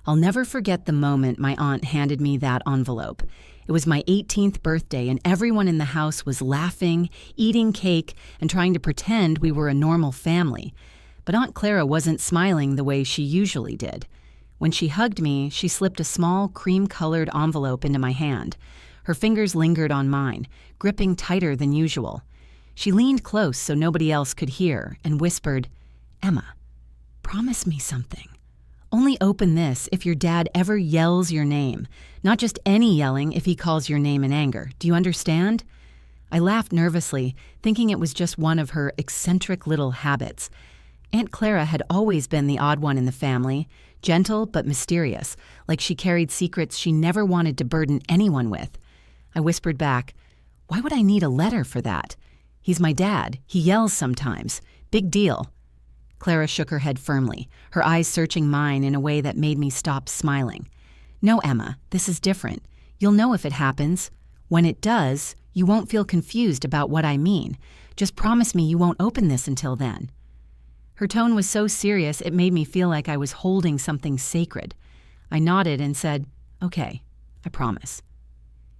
I'll never forget the moment my aunt handed me that envelope. It was my 18th birthday, and everyone in the house was laughing, eating cake, and trying to pretend we were a normal family. But Aunt Clara wasn't smiling the way she usually did. When she hugged me, she slipped a small cream-colored envelope into my hand. Her fingers lingered on mine, gripping tighter than usual. She leaned close so nobody else could hear and whispered, "Emma, promise me something. Only open this if your dad ever yells your name, not just any yelling if he calls your name in anger. Do you understand?" I laughed nervously, thinking it was just one of her eccentric little habits. Aunt Clara had always been the odd one in the family, gentle but mysterious, like she carried secrets she never wanted to burden anyone with. I whispered back, "Why would I need a letter for that? He's my dad. He yells sometimes. Big deal." Clara shook her head firmly, her eyes searching mine in a way that made me stop smiling. "No, Emma, this is different. You'll know if it happens. When it does, you won't feel confused about what I mean. Just promise me you won't open this until then." Her tone was so serious it made me feel like I was holding something sacred. I nodded and said, "Okay, I promise."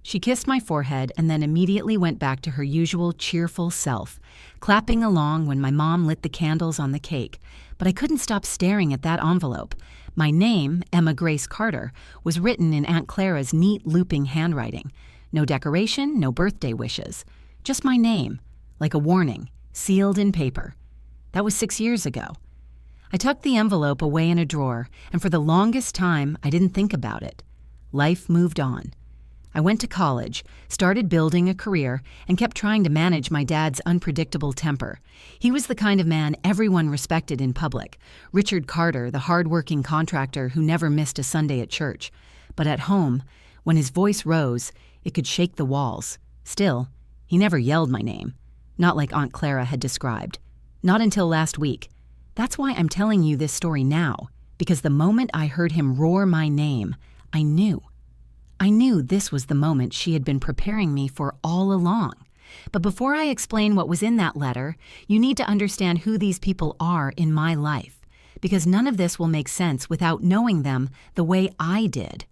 She kissed my forehead and then immediately went back to her usual cheerful self, clapping along when my mom lit the candles on the cake. But I couldn't stop staring at that envelope. My name, Emma Grace Carter, was written in Aunt Clara's neat looping handwriting. No decoration, no birthday wishes. Just my name, like a warning, sealed in paper. That was 6 years ago. I tucked the envelope away in a drawer, and for the longest time, I didn't think about it. Life moved on. I went to college, started building a career, and kept trying to manage my dad's unpredictable temper. He was the kind of man everyone respected in public. Richard Carter, the hard-working contractor who never missed a Sunday at church. But at home, when his voice rose, it could shake the walls. Still, he never yelled my name. Not like Aunt Clara had described. Not until last week. That's why I'm telling you this story now, because the moment I heard him roar my name, I knew. I knew this was the moment she had been preparing me for all along. But before I explain what was in that letter, you need to understand who these people are in my life, because none of this will make sense without knowing them the way I did.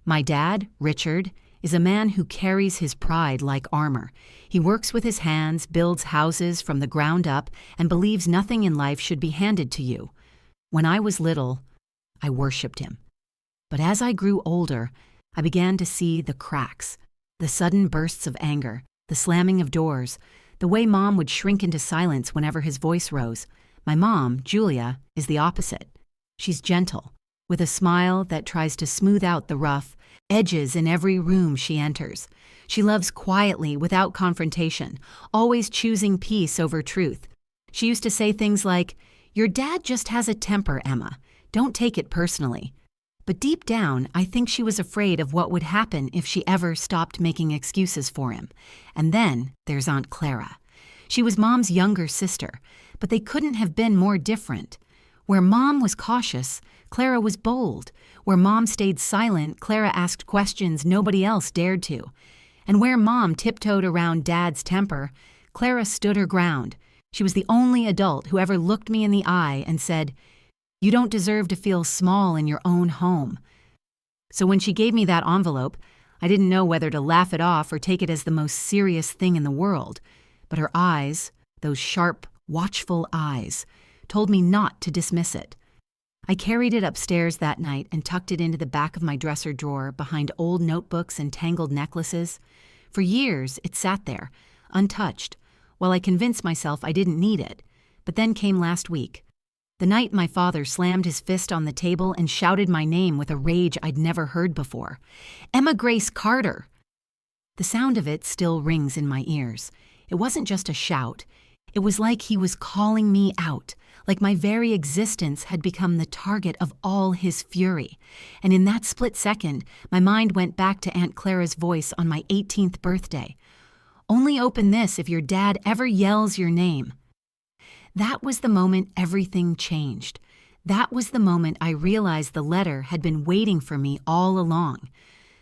My dad, Richard, is a man who carries his pride like armor. He works with his hands, builds houses from the ground up, and believes nothing in life should be handed to you. When I was little, I worshipped him. But as I grew older, I began to see the cracks, the sudden bursts of anger, the slamming of doors, the way Mom would shrink into silence whenever his voice rose. My mom, Julia, is the opposite. She's gentle, with a smile that tries to smooth out the rough edges in every room she enters. She loves quietly without confrontation, always choosing peace over truth. She used to say things like, "Your dad just has a temper, Emma. Don't take it personally." But deep down, I think she was afraid of what would happen if she ever stopped making excuses for him. And then there's Aunt Clara. She was Mom's younger sister, but they couldn't have been more different. Where Mom was cautious, Clara was bold. Where Mom stayed silent, Clara asked questions nobody else dared to. And where Mom tiptoed around Dad's temper, Clara stood her ground. She was the only adult who ever looked me in the eye and said, "You don't deserve to feel small in your own home." So when she gave me that envelope, I didn't know whether to laugh it off or take it as the most serious thing in the world. But her eyes, those sharp, watchful eyes, told me not to dismiss it. I carried it upstairs that night and tucked it into the back of my dresser drawer behind old notebooks and tangled necklaces. For years, it sat there, untouched, while I convinced myself I didn't need it. But then came last week. The night my father slammed his fist on the table and shouted my name with a rage I'd never heard before. "Emma Grace Carter!" The sound of it still rings in my ears. It wasn't just a shout. It was like he was calling me out, like my very existence had become the target of all his fury. And in that split second, my mind went back to Aunt Clara's voice on my 18th birthday. "Only open this if your dad ever yells your name." That was the moment everything changed. That was the moment I realized the letter had been waiting for me all along.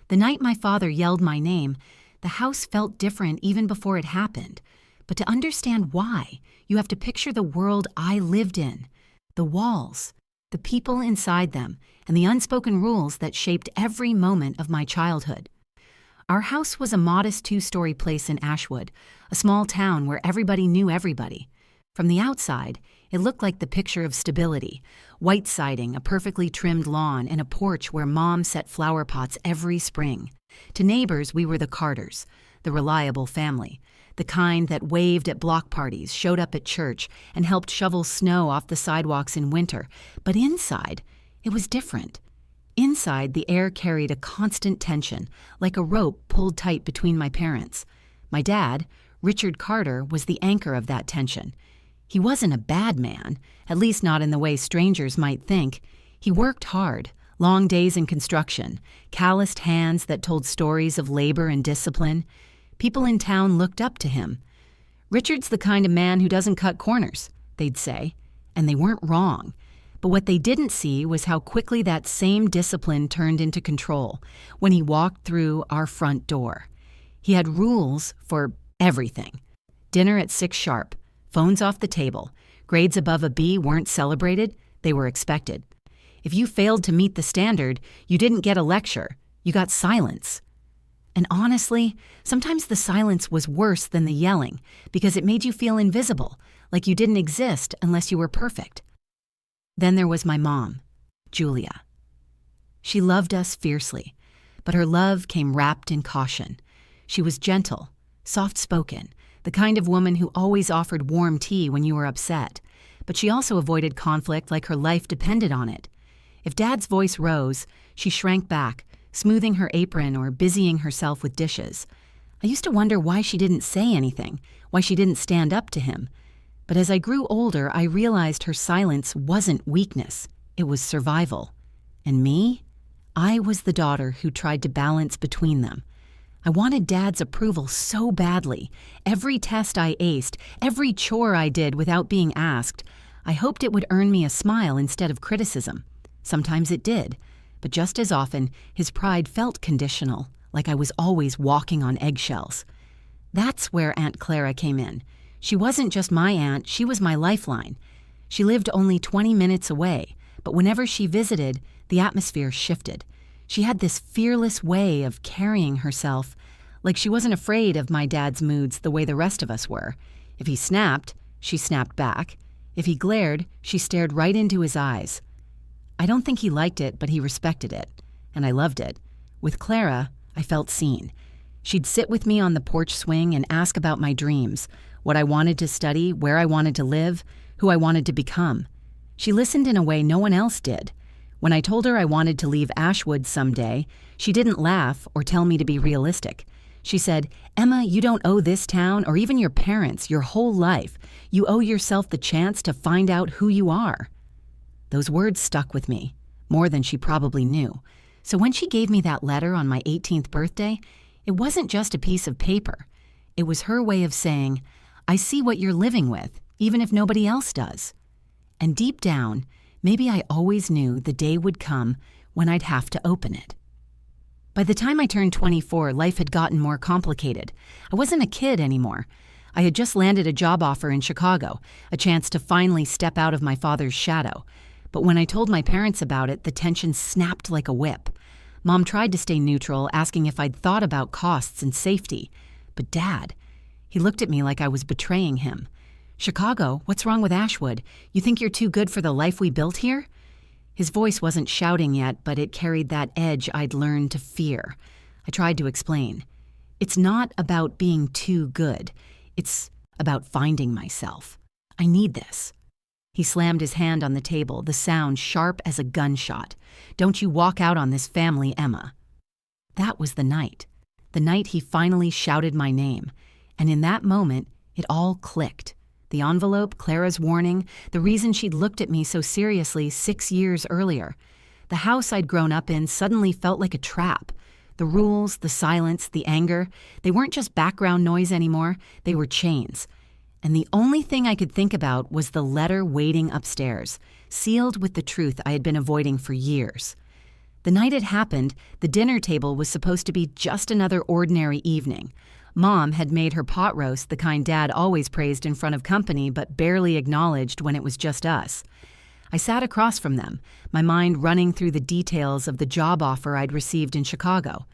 The night my father yelled my name, the house felt different even before it happened. But to understand why, you have to picture the world I lived in. The walls, the people inside them, and the unspoken rules that shaped every moment of my childhood. Our house was a modest 2-story place in Ashwood, a small town where everybody knew everybody. From the outside, it looked like the picture of stability: white siding, a perfectly trimmed lawn, and a porch where Mom set flower pots every spring. To neighbors, we were the Carters, the reliable family, the kind that waved at block parties, showed up at church, and helped shovel snow off the sidewalks in winter. But inside, it was different. Inside, the air carried a constant tension, like a rope pulled tight between my parents. My dad, Richard Carter, was the anchor of that tension. He wasn't a bad man, at least not in the way strangers might think. He worked hard, long days in construction, calloused hands that told stories of labor and discipline. People in town looked up to him. "Richard's the kind of man who doesn't cut corners," they'd say, and they weren't wrong. But what they didn't see was how quickly that same discipline turned into control when he walked through our front door. He had rules for everything. Dinner at 6 sharp, phones off the table, grades above a B weren't celebrated, they were expected. If you failed to meet the standard, you didn't get a lecture, you got silence. And honestly, sometimes the silence was worse than the yelling because it made you feel invisible, like you didn't exist unless you were perfect. Then there was my mom, Julia. She loved us fiercely, but her love came wrapped in caution. She was gentle, soft-spoken, the kind of woman who always offered warm tea when you were upset, but she also avoided conflict like her life depended on it. If Dad's voice rose, she shrank back, smoothing her apron or busying herself with dishes. I used to wonder why she didn't say anything, why she didn't stand up to him. But as I grew older, I realized her silence wasn't weakness, it was survival. And me? I was the daughter who tried to balance between them. I wanted Dad's approval so badly. Every test I aced, every chore I did without being asked, I hoped it would earn me a smile instead of criticism. Sometimes it did, but just as often, his pride felt conditional, like I was always walking on eggshells. That's where Aunt Clara came in. She wasn't just my aunt, she was my lifeline. She lived only 20 minutes away, but whenever she visited, the atmosphere shifted. She had this fearless way of carrying herself, like she wasn't afraid of my dad's moods the way the rest of us were. If he snapped, she snapped back. If he glared, she stared right into his eyes. I don't think he liked it, but he respected it, and I loved it. With Clara, I felt seen. She'd sit with me on the porch swing and ask about my dreams, what I wanted to study, where I wanted to live, who I wanted to become. She listened in a way no one else did. When I told her I wanted to leave Ashwood someday, she didn't laugh or tell me to be realistic. She said, "Emma, you don't owe this town or even your parents your whole life. You owe yourself the chance to find out who you are." Those words stuck with me, more than she probably knew. So when she gave me that letter on my 18th birthday, it wasn't just a piece of paper. It was her way of saying, I see what you're living with, even if nobody else does. And deep down, maybe I always knew the day would come when I'd have to open it. By the time I turned 24, life had gotten more complicated. I wasn't a kid anymore. I had just landed a job offer in Chicago, a chance to finally step out of my father's shadow. But when I told my parents about it, the tension snapped like a whip. Mom tried to stay neutral, asking if I'd thought about costs and safety. But Dad, he looked at me like I was betraying him. "Chicago? What's wrong with Ashwood? You think you're too good for the life we built here?" His voice wasn't shouting yet, but it carried that edge I'd learned to fear. I tried to explain. It's not about being too good. It's about finding myself. I need this. He slammed his hand on the table, the sound sharp as a gunshot. "Don't you walk out on this family, Emma." That was the night he finally shouted my name. And in that moment, it all clicked. The envelope, Clara's warning, the reason she'd looked at me so seriously 6 years earlier. The house I'd grown up in suddenly felt like a trap. The rules, the silence, the anger, they weren't just background noise anymore, they were chains. And the only thing I could think about was the letter waiting upstairs, sealed with the truth I had been avoiding for years. The night it happened, the dinner table was supposed to be just another ordinary evening. Mom had made her pot roast, the kind Dad always praised in front of company but barely acknowledged when it was just us. I sat across from them, my mind running through the details of the job offer I'd received in Chicago.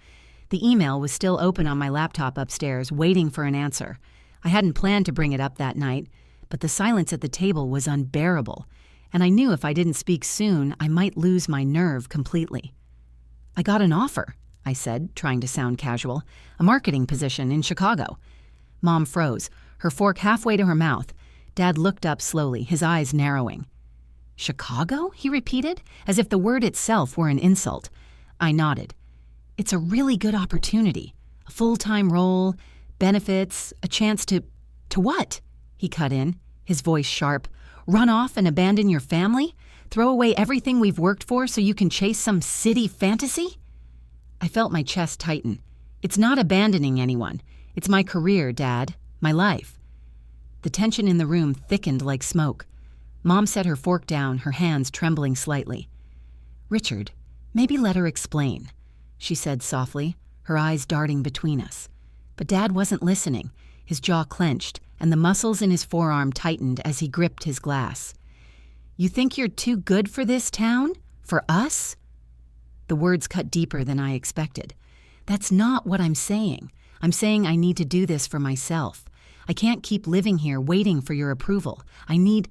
The email was still open on my laptop upstairs, waiting for an answer. I hadn't planned to bring it up that night, but the silence at the table was unbearable, and I knew if I didn't speak soon, I might lose my nerve completely. "I got an offer," I said, trying to sound casual. "A marketing position in Chicago." Mom froze, her fork halfway to her mouth. Dad looked up slowly, his eyes narrowing. "Chicago?" he repeated, as if the word itself were an insult. I nodded. "It's a really good opportunity. A full-time role, benefits, a chance to what?" He cut in, his voice sharp. "Run off and abandon your family? Throw away everything we've worked for so you can chase some city fantasy?" I felt my chest tighten. "It's not abandoning anyone. It's my career, Dad. My life." The tension in the room thickened like smoke. Mom set her fork down, her hands trembling slightly. "Richard, maybe let her explain," she said softly, her eyes darting between us. But Dad wasn't listening. His jaw clenched, and the muscles in his forearm tightened as he gripped his glass. "You think you're too good for this town? For us?" The words cut deeper than I expected. "That's not what I'm saying. I'm saying I need to do this for myself. I can't keep living here waiting for your approval. I need—"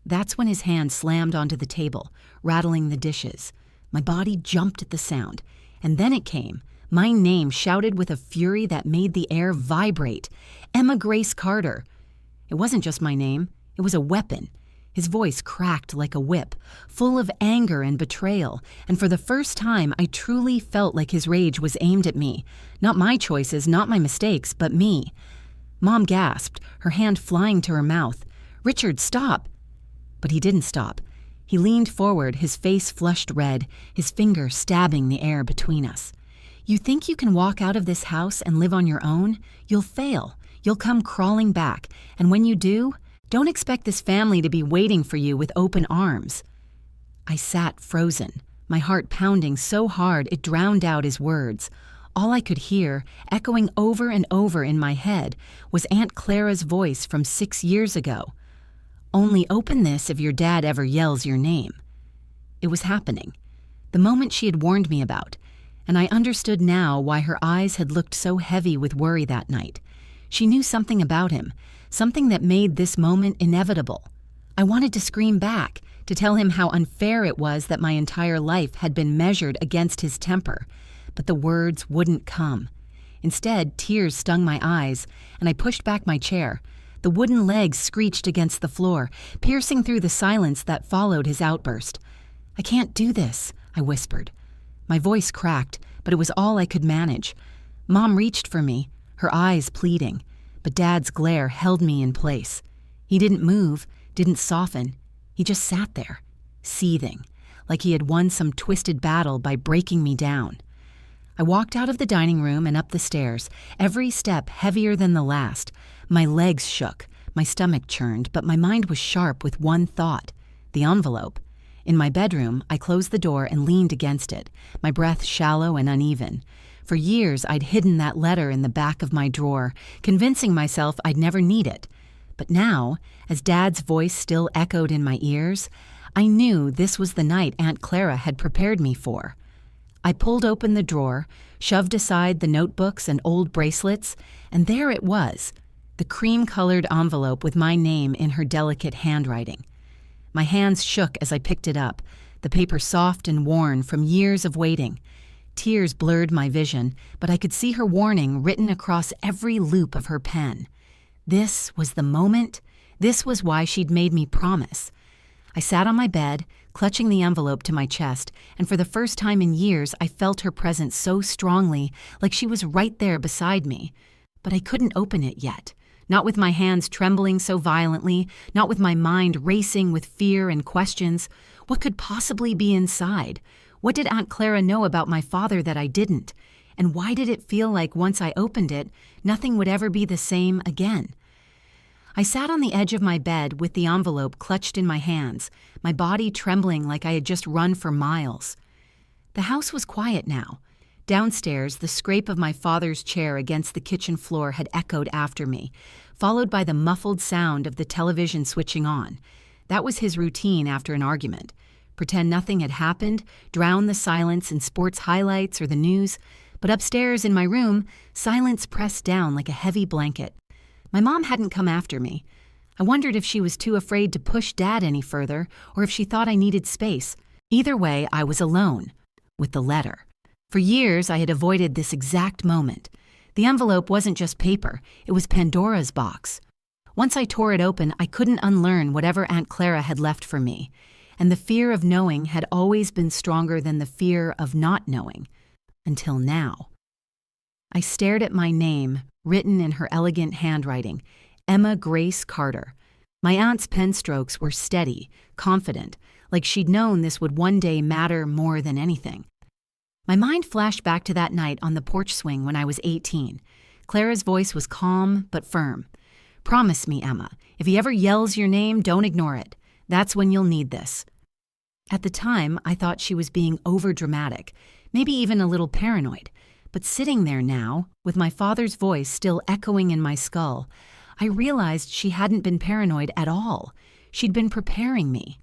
That's when his hand slammed onto the table, rattling the dishes. My body jumped at the sound, and then it came. My name shouted with a fury that made the air vibrate. Emma Grace Carter. It wasn't just my name. It was a weapon. His voice cracked like a whip, full of anger and betrayal, and for the first time I truly felt like his rage was aimed at me. Not my choices, not my mistakes, but me. Mom gasped, her hand flying to her mouth. "Richard, stop!" But he didn't stop. He leaned forward, his face flushed red, his finger stabbing the air between us. "You think you can walk out of this house and live on your own? You'll fail. You'll come crawling back, and when you do, don't expect this family to be waiting for you with open arms." I sat frozen, my heart pounding so hard it drowned out his words. All I could hear, echoing over and over in my head, was Aunt Clara's voice from 6 years ago. "Only open this if your dad ever yells your name." It was happening. The moment she had warned me about, and I understood now why her eyes had looked so heavy with worry that night. She knew something about him, something that made this moment inevitable. I wanted to scream back, to tell him how unfair it was that my entire life had been measured against his temper, but the words wouldn't come. Instead, tears stung my eyes, and I pushed back my chair. The wooden legs screeched against the floor, piercing through the silence that followed his outburst. "I can't do this," I whispered. My voice cracked, but it was all I could manage. Mom reached for me, her eyes pleading, but Dad's glare held me in place. He didn't move, didn't soften. He just sat there, seething, like he had won some twisted battle by breaking me down. I walked out of the dining room and up the stairs, every step heavier than the last. My legs shook, my stomach churned, but my mind was sharp with one thought: the envelope. In my bedroom, I closed the door and leaned against it, my breath shallow and uneven. For years, I'd hidden that letter in the back of my drawer, convincing myself I'd never need it. But now, as Dad's voice still echoed in my ears, I knew this was the night Aunt Clara had prepared me for. I pulled open the drawer, shoved aside the notebooks and old bracelets, and there it was, the cream-colored envelope with my name in her delicate handwriting. My hands shook as I picked it up, the paper soft and worn from years of waiting. Tears blurred my vision, but I could see her warning written across every loop of her pen. This was the moment. This was why she'd made me promise. I sat on my bed, clutching the envelope to my chest, and for the first time in years I felt her presence so strongly, like she was right there beside me. But I couldn't open it yet. Not with my hands trembling so violently, not with my mind racing with fear and questions. What could possibly be inside? What did Aunt Clara know about my father that I didn't? And why did it feel like once I opened it, nothing would ever be the same again? I sat on the edge of my bed with the envelope clutched in my hands, my body trembling like I had just run for miles. The house was quiet now. Downstairs, the scrape of my father's chair against the kitchen floor had echoed after me, followed by the muffled sound of the television switching on. That was his routine after an argument. Pretend nothing had happened, drown the silence in sports highlights or the news. But upstairs in my room, silence pressed down like a heavy blanket. My mom hadn't come after me. I wondered if she was too afraid to push Dad any further or if she thought I needed space. Either way, I was alone, with the letter. For years, I had avoided this exact moment. The envelope wasn't just paper, it was Pandora's box. Once I tore it open, I couldn't unlearn whatever Aunt Clara had left for me. And the fear of knowing had always been stronger than the fear of not knowing. Until now. I stared at my name, written in her elegant handwriting, Emma Grace Carter. My aunt's pen strokes were steady, confident, like she'd known this would one day matter more than anything. My mind flashed back to that night on the porch swing when I was 18. Clara's voice was calm but firm. "Promise me, Emma, if he ever yells your name, don't ignore it. That's when you'll need this." At the time, I thought she was being overdramatic, maybe even a little paranoid. But sitting there now, with my father's voice still echoing in my skull, I realized she hadn't been paranoid at all. She'd been preparing me.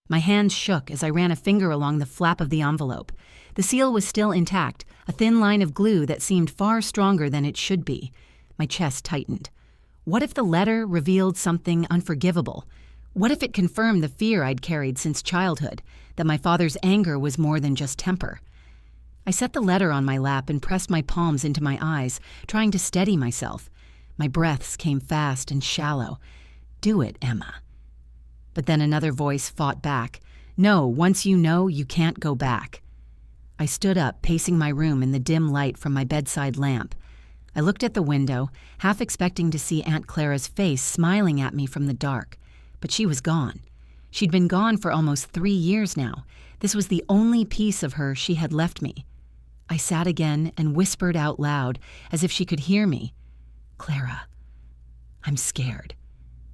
My hands shook as I ran a finger along the flap of the envelope. The seal was still intact, a thin line of glue that seemed far stronger than it should be. My chest tightened. What if the letter revealed something unforgivable? What if it confirmed the fear I'd carried since childhood, that my father's anger was more than just temper? I set the letter on my lap and pressed my palms into my eyes, trying to steady myself. My breaths came fast and shallow. "Do it, Emma." But then another voice fought back. "No, once you know, you can't go back." I stood up, pacing my room in the dim light from my bedside lamp. I looked at the window, half expecting to see Aunt Clara's face smiling at me from the dark. But she was gone. She'd been gone for almost 3 years now. This was the only piece of her she had left me. I sat again and whispered out loud, as if she could hear me. "Clara, I'm scared."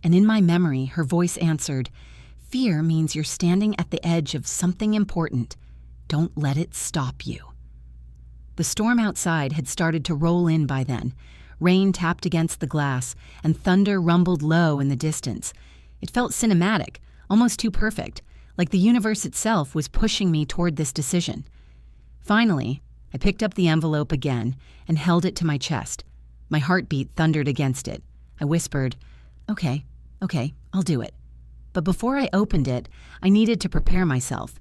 And in my memory, her voice answered, "Fear means you're standing at the edge of something important. Don't let it stop you." The storm outside had started to roll in by then. Rain tapped against the glass, and thunder rumbled low in the distance. It felt cinematic, almost too perfect, like the universe itself was pushing me toward this decision. Finally, I picked up the envelope again and held it to my chest. My heartbeat thundered against it. I whispered, Okay, I'll do it." But before I opened it, I needed to prepare myself.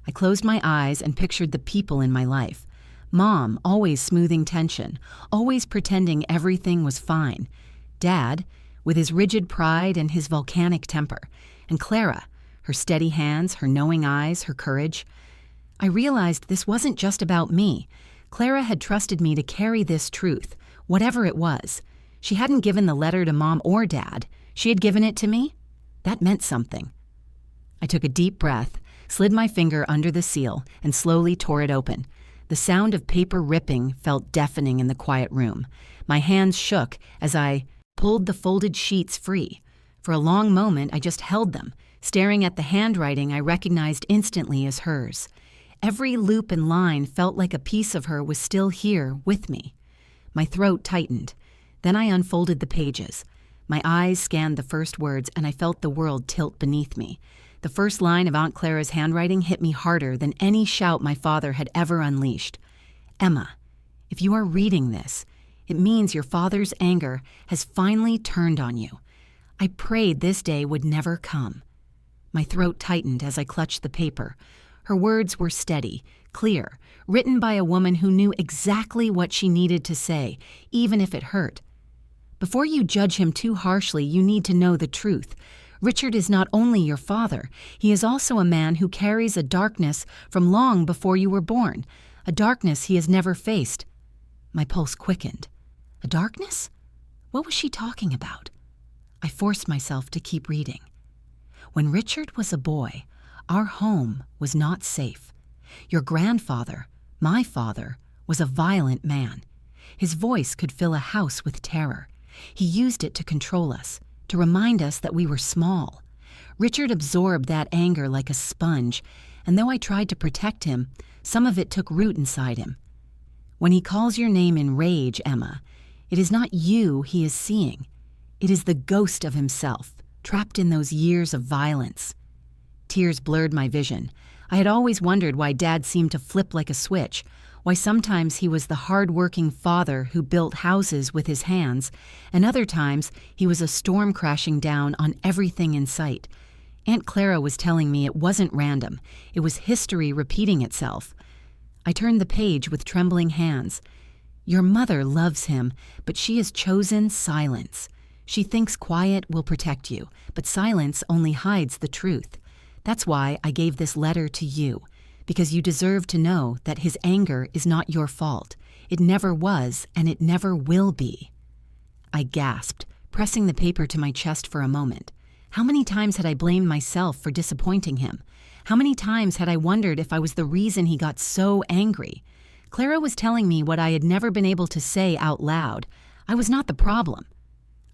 I closed my eyes and pictured the people in my life. Mom, always smoothing tension, always pretending everything was fine. Dad, with his rigid pride and his volcanic temper. And Clara, her steady hands, her knowing eyes, her courage. I realized this wasn't just about me. Clara had trusted me to carry this truth, whatever it was. She hadn't given the letter to Mom or Dad. She had given it to me. That meant something. I took a deep breath, slid my finger under the seal, and slowly tore it open. The sound of paper ripping felt deafening in the quiet room. My hands shook as I pulled the folded sheets free. For a long moment, I just held them, staring at the handwriting I recognized instantly as hers. Every loop and line felt like a piece of her was still here with me. My throat tightened. Then I unfolded the pages. My eyes scanned the first words, and I felt the world tilt beneath me. The first line of Aunt Clara's handwriting hit me harder than any shout my father had ever unleashed. "Emma, if you are reading this, it means your father's anger has finally turned on you. I prayed this day would never come." My throat tightened as I clutched the paper. Her words were steady, clear, written by a woman who knew exactly what she needed to say, even if it hurt. "Before you judge him too harshly, you need to know the truth. Richard is not only your father, he is also a man who carries a darkness from long before you were born, a darkness he has never faced." My pulse quickened. A darkness? What was she talking about? I forced myself to keep reading. "When Richard was a boy, our home was not safe. Your grandfather, my father, was a violent man. His voice could fill a house with terror. He used it to control us, to remind us that we were small. Richard absorbed that anger like a sponge, and though I tried to protect him, some of it took root inside him. When he calls your name in rage, Emma, it is not you he is seeing. It is the ghost of himself, trapped in those years of violence. Tears blurred my vision. I had always wondered why Dad seemed to flip like a switch, why sometimes he was the hard-working father who built houses with his hands, and other times he was a storm crashing down on everything in sight. Aunt Clara was telling me it wasn't random. It was history repeating itself. I turned the page with trembling hands. Your mother loves him, but she has chosen silence. She thinks quiet will protect you, but silence only hides the truth. That's why I gave this letter to you, because you deserve to know that his anger is not your fault. It never was, and it never will be. I gasped, pressing the paper to my chest for a moment. How many times had I blamed myself for disappointing him? How many times had I wondered if I was the reason he got so angry? Clara was telling me what I had never been able to say out loud. I was not the problem.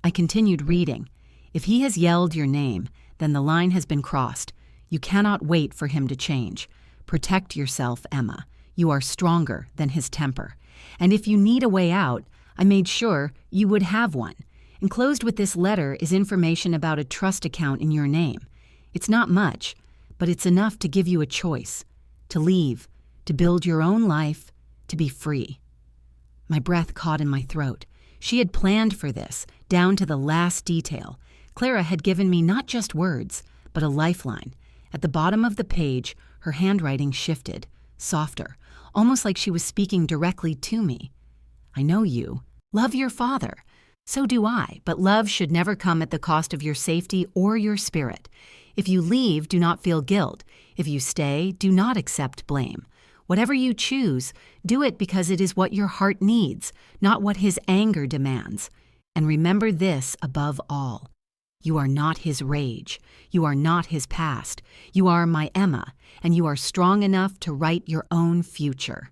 I continued reading. If he has yelled your name, then the line has been crossed. You cannot wait for him to change. Protect yourself, Emma. You are stronger than his temper. And if you need a way out, I made sure you would have one. Enclosed with this letter is information about a trust account in your name. It's not much, but it's enough to give you a choice. To leave, to build your own life, to be free. My breath caught in my throat. She had planned for this, down to the last detail. Clara had given me not just words, but a lifeline. At the bottom of the page, her handwriting shifted, softer, almost like she was speaking directly to me. I know you. Love your father. So do I, but love should never come at the cost of your safety or your spirit. If you leave, do not feel guilt. If you stay, do not accept blame. Whatever you choose, do it because it is what your heart needs, not what his anger demands. And remember this above all. You are not his rage. You are not his past. You are my Emma, and you are strong enough to write your own future.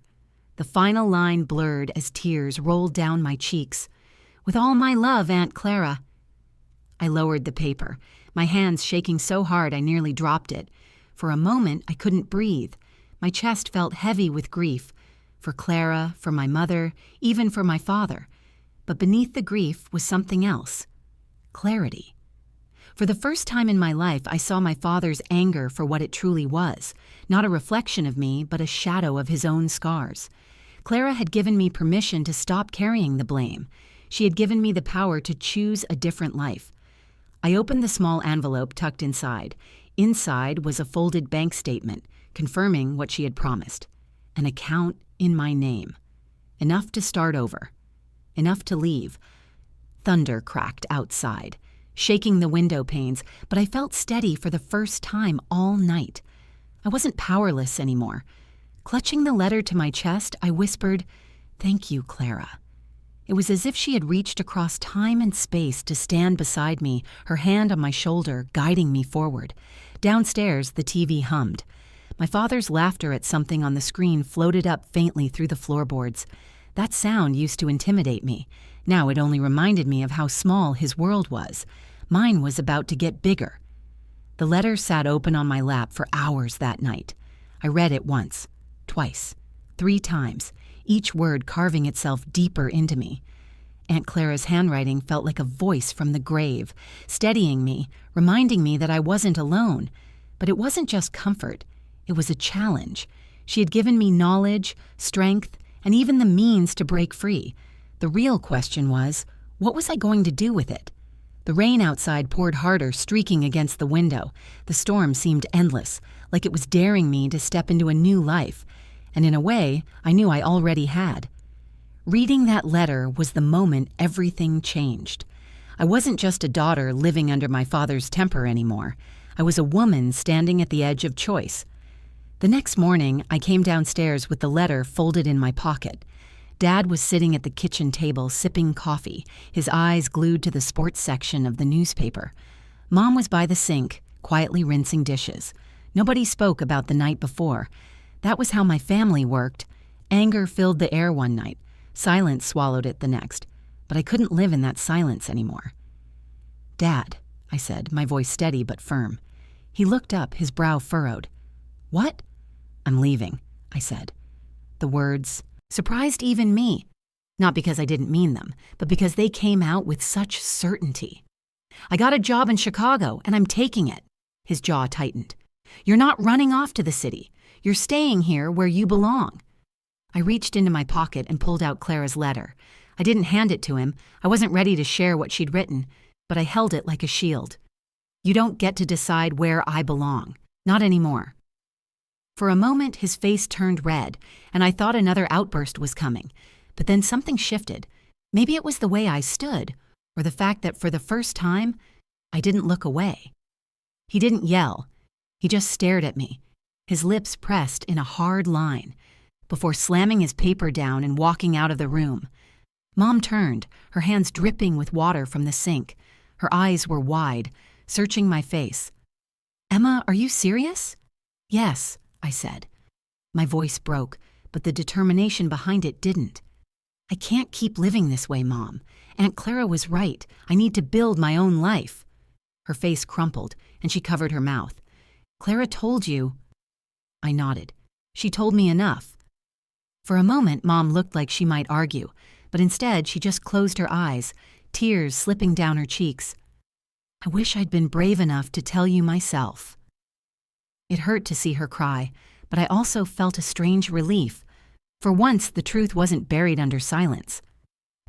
The final line blurred as tears rolled down my cheeks. With all my love, Aunt Clara. I lowered the paper, my hands shaking so hard I nearly dropped it. For a moment, I couldn't breathe. My chest felt heavy with grief, for Clara, for my mother, even for my father. But beneath the grief was something else. Clarity. For the first time in my life, I saw my father's anger for what it truly was, not a reflection of me, but a shadow of his own scars. Clara had given me permission to stop carrying the blame. She had given me the power to choose a different life. I opened the small envelope tucked inside. Inside was a folded bank statement, confirming what she had promised. An account in my name. Enough to start over. Enough to leave. Thunder cracked outside, shaking the window panes, but I felt steady for the first time all night. I wasn't powerless anymore. Clutching the letter to my chest, I whispered, "Thank you, Clara." It was as if she had reached across time and space to stand beside me, her hand on my shoulder, guiding me forward. Downstairs, the TV hummed. My father's laughter at something on the screen floated up faintly through the floorboards. That sound used to intimidate me. Now it only reminded me of how small his world was. Mine was about to get bigger. The letter sat open on my lap for hours that night. I read it once, twice, 3 times, each word carving itself deeper into me. Aunt Clara's handwriting felt like a voice from the grave, steadying me, reminding me that I wasn't alone. But it wasn't just comfort. It was a challenge. She had given me knowledge, strength, and even the means to break free. The real question was, what was I going to do with it? The rain outside poured harder, streaking against the window. The storm seemed endless, like it was daring me to step into a new life. And in a way, I knew I already had. Reading that letter was the moment everything changed. I wasn't just a daughter living under my father's temper anymore. I was a woman standing at the edge of choice. The next morning, I came downstairs with the letter folded in my pocket. Dad was sitting at the kitchen table sipping coffee, his eyes glued to the sports section of the newspaper. Mom was by the sink, quietly rinsing dishes. Nobody spoke about the night before. That was how my family worked. Anger filled the air one night. Silence swallowed it the next. But I couldn't live in that silence anymore. "Dad," I said, my voice steady but firm. He looked up, his brow furrowed. "What?" "I'm leaving," I said. The words surprised even me. Not because I didn't mean them, but because they came out with such certainty. I got a job in Chicago, and I'm taking it. His jaw tightened. You're not running off to the city. You're staying here where you belong. I reached into my pocket and pulled out Clara's letter. I didn't hand it to him. I wasn't ready to share what she'd written, but I held it like a shield. You don't get to decide where I belong. Not anymore. For a moment, his face turned red, and I thought another outburst was coming. But then something shifted. Maybe it was the way I stood, or the fact that for the first time, I didn't look away. He didn't yell. He just stared at me, his lips pressed in a hard line, before slamming his paper down and walking out of the room. Mom turned, her hands dripping with water from the sink. Her eyes were wide, searching my face. Emma, are you serious? Yes, I said. My voice broke, but the determination behind it didn't. I can't keep living this way, Mom. Aunt Clara was right. I need to build my own life. Her face crumpled, and she covered her mouth. Clara told you. I nodded. She told me enough. For a moment, Mom looked like she might argue, but instead she just closed her eyes, tears slipping down her cheeks. I wish I'd been brave enough to tell you myself. It hurt to see her cry, but I also felt a strange relief. For once, the truth wasn't buried under silence.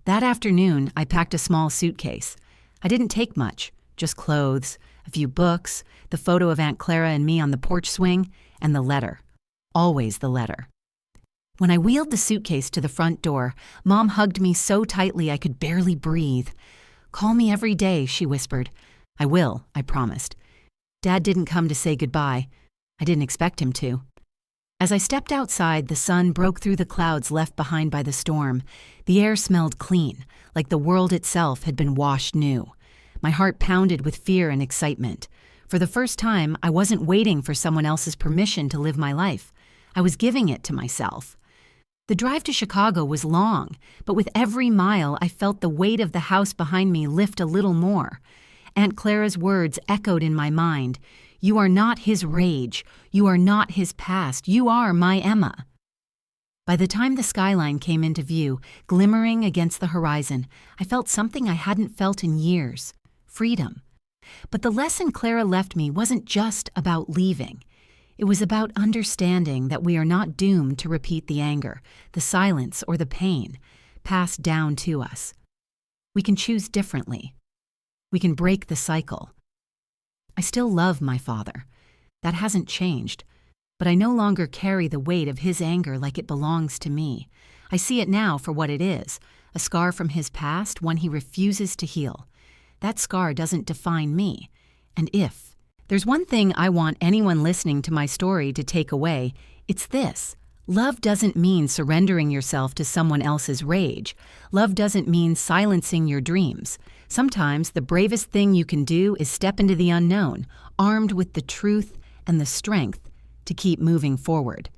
That afternoon, I packed a small suitcase. I didn't take much, just clothes, a few books, the photo of Aunt Clara and me on the porch swing, and the letter. Always the letter. When I wheeled the suitcase to the front door, Mom hugged me so tightly I could barely breathe. Call me every day, she whispered. I will, I promised. Dad didn't come to say goodbye. I didn't expect him to. As I stepped outside, the sun broke through the clouds left behind by the storm. The air smelled clean, like the world itself had been washed new. My heart pounded with fear and excitement. For the first time, I wasn't waiting for someone else's permission to live my life. I was giving it to myself. The drive to Chicago was long, but with every mile, I felt the weight of the house behind me lift a little more. Aunt Clara's words echoed in my mind. You are not his rage. You are not his past. You are my Emma. By the time the skyline came into view, glimmering against the horizon, I felt something I hadn't felt in years. Freedom. But the lesson Clara left me wasn't just about leaving. It was about understanding that we are not doomed to repeat the anger, the silence, or the pain passed down to us. We can choose differently. We can break the cycle. I still love my father. That hasn't changed. But I no longer carry the weight of his anger like it belongs to me. I see it now for what it is, a scar from his past, one he refuses to heal. That scar doesn't define me. And if there's one thing I want anyone listening to my story to take away, it's this. Love doesn't mean surrendering yourself to someone else's rage. Love doesn't mean silencing your dreams. Sometimes the bravest thing you can do is step into the unknown, armed with the truth and the strength to keep moving forward.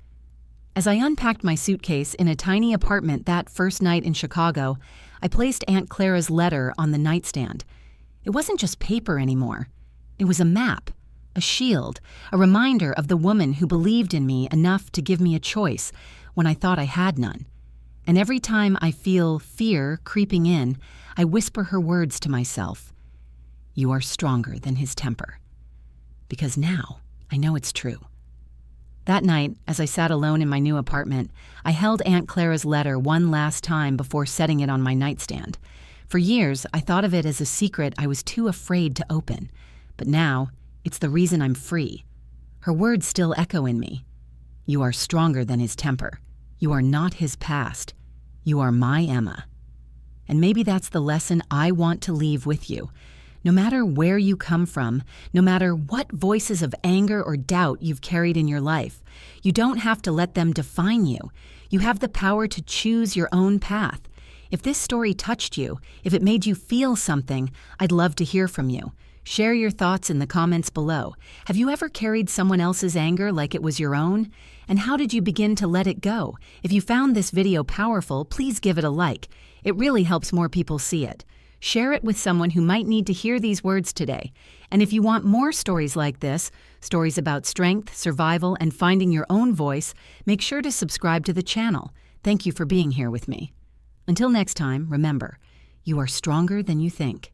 As I unpacked my suitcase in a tiny apartment that first night in Chicago, I placed Aunt Clara's letter on the nightstand. It wasn't just paper anymore. It was a map, a shield, a reminder of the woman who believed in me enough to give me a choice when I thought I had none. And every time I feel fear creeping in, I whisper her words to myself. You are stronger than his temper. Because now I know it's true. That night, as I sat alone in my new apartment, I held Aunt Clara's letter one last time before setting it on my nightstand. For years, I thought of it as a secret I was too afraid to open. But now, it's the reason I'm free. Her words still echo in me. You are stronger than his temper. You are not his past. You are my Emma. And maybe that's the lesson I want to leave with you. No matter where you come from, no matter what voices of anger or doubt you've carried in your life, you don't have to let them define you. You have the power to choose your own path. If this story touched you, if it made you feel something, I'd love to hear from you. Share your thoughts in the comments below. Have you ever carried someone else's anger like it was your own? And how did you begin to let it go? If you found this video powerful, please give it a like. It really helps more people see it. Share it with someone who might need to hear these words today. And if you want more stories like this, stories about strength, survival, and finding your own voice, make sure to subscribe to the channel. Thank you for being here with me. Until next time, remember, you are stronger than you think.